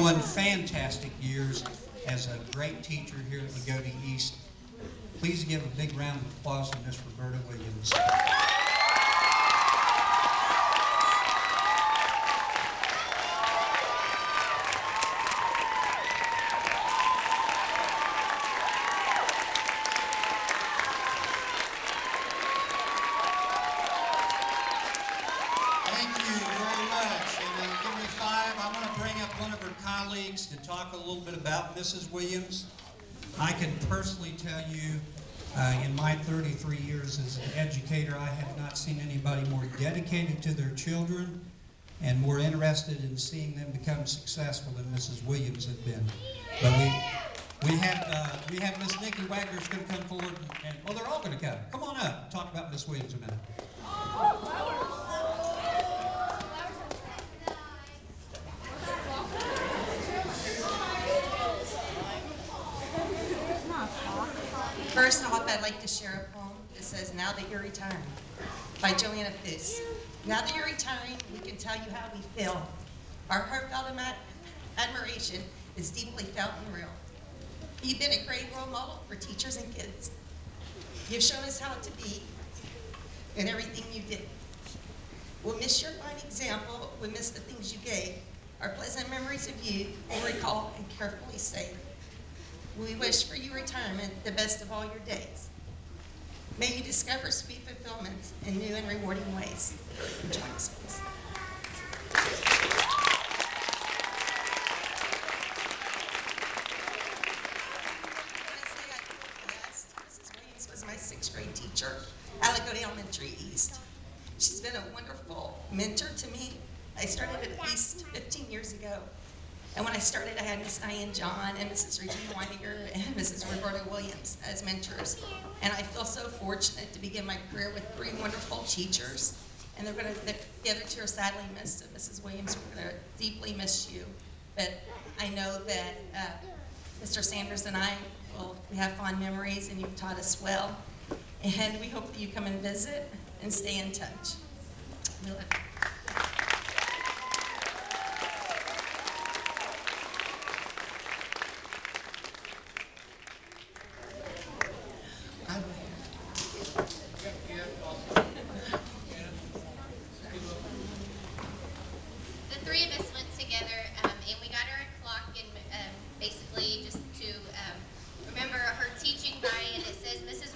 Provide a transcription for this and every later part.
21 fantastic years as a great teacher here at Loogootee East. Please give a big round of applause to Miss Roberta Williams. Thank you very much. And give me 5. I want to bring up one of her colleagues to talk a little bit about Mrs. Williams. I can personally tell you, in my 33 years as an educator, I have not seen anybody more dedicated to their children and more interested in seeing them become successful than Mrs. Williams has been. But we have Miss Nikki Wagner's going to come forward, and well, they're all going to come. Come on up and talk about Miss Williams a minute. First off, I'd like to share a poem that says, "Now that you're retiring," by Joanna Fiss. Now that you're retiring, we can tell you how we feel. Our heartfelt admiration is deeply felt and real. You've been a great role model for teachers and kids. You've shown us how to be in everything you did. We'll miss your fine example. We'll miss the things you gave. Our pleasant memories of you we'll recall and carefully save. We wish for your retirement the best of all your days. May you discover sweet fulfillments in new and rewarding ways. Join us, please. Mrs. Williams was my 6th grade teacher at Loogootee Elementary East. She's been a wonderful mentor to me. I started at East 15 years ago. And when I started, I had Miss Diane John and Mrs. Regina Weininger and Mrs. Roberta Williams as mentors. And I feel so fortunate to begin my career with 3 wonderful teachers. And the other 2 are sadly missed. So Mrs. Williams, we're going to deeply miss you. But I know that Mr. Sanders and I, we have fond memories, and you've taught us well. And we hope that you come and visit and stay in touch. We love you.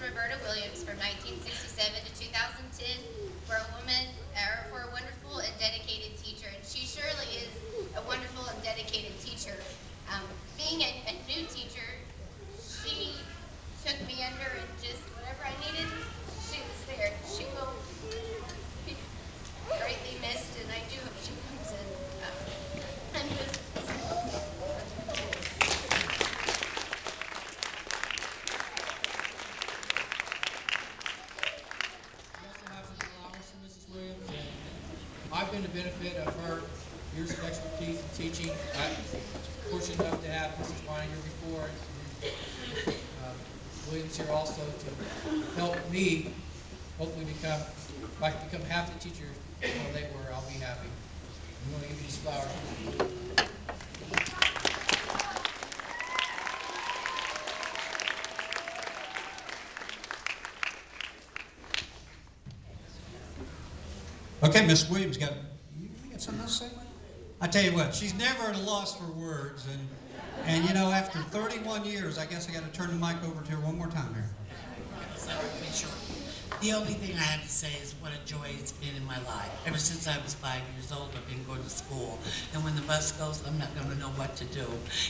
Roberta Williams from 1967 to 2010 for a wonderful and dedicated teacher. And she surely is a wonderful and dedicated teacher. Being a new teacher, she took me under and just whatever I needed, she was there. She will be greatly missed, and I do hope she comes in and visits. I've been the benefit of her years of expertise in teaching. I'm fortunate enough to have Mrs. Weininger before, and Williams here also to help me hopefully become, if I can become half the teacher they were, I'll be happy. I'm going to give you these flowers. Okay, Miss Williams, you got something else to say? I tell you what, she's never at a loss for words, and you know, after 31 years, I guess I got to turn the mic over to her one more time here. Sure. The only thing I have to say is what a joy it's been in my life. Ever since I was 5 years old, I've been going to school, and when the bus goes, I'm not going to know what to do.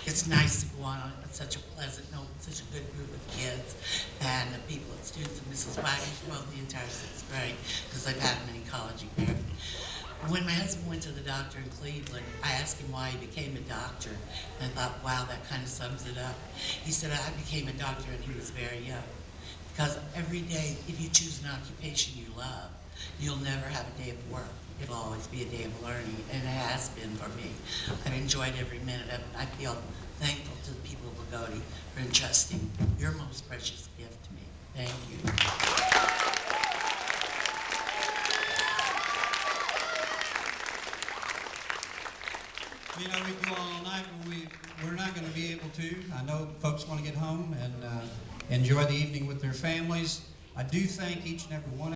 It's nice to go on such a pleasant note, such a good group of kids, and the people, students, and Mrs. Wagner, well, the entire 6th grade, because I've had them in college here. When my husband went to the doctor in Cleveland, I asked him why he became a doctor, and I thought, wow, that kind of sums it up. He said, I became a doctor, and he was very young. Because every day, if you choose an occupation you love, you'll never have a day of work. It'll always be a day of learning, and it has been for me. I've enjoyed every minute of it. I feel thankful to the people of Loogootee for entrusting your most precious gift to me. Thank you. You know, we go on all night when we to be able to. I know folks want to get home and enjoy the evening with their families. I do thank each and every one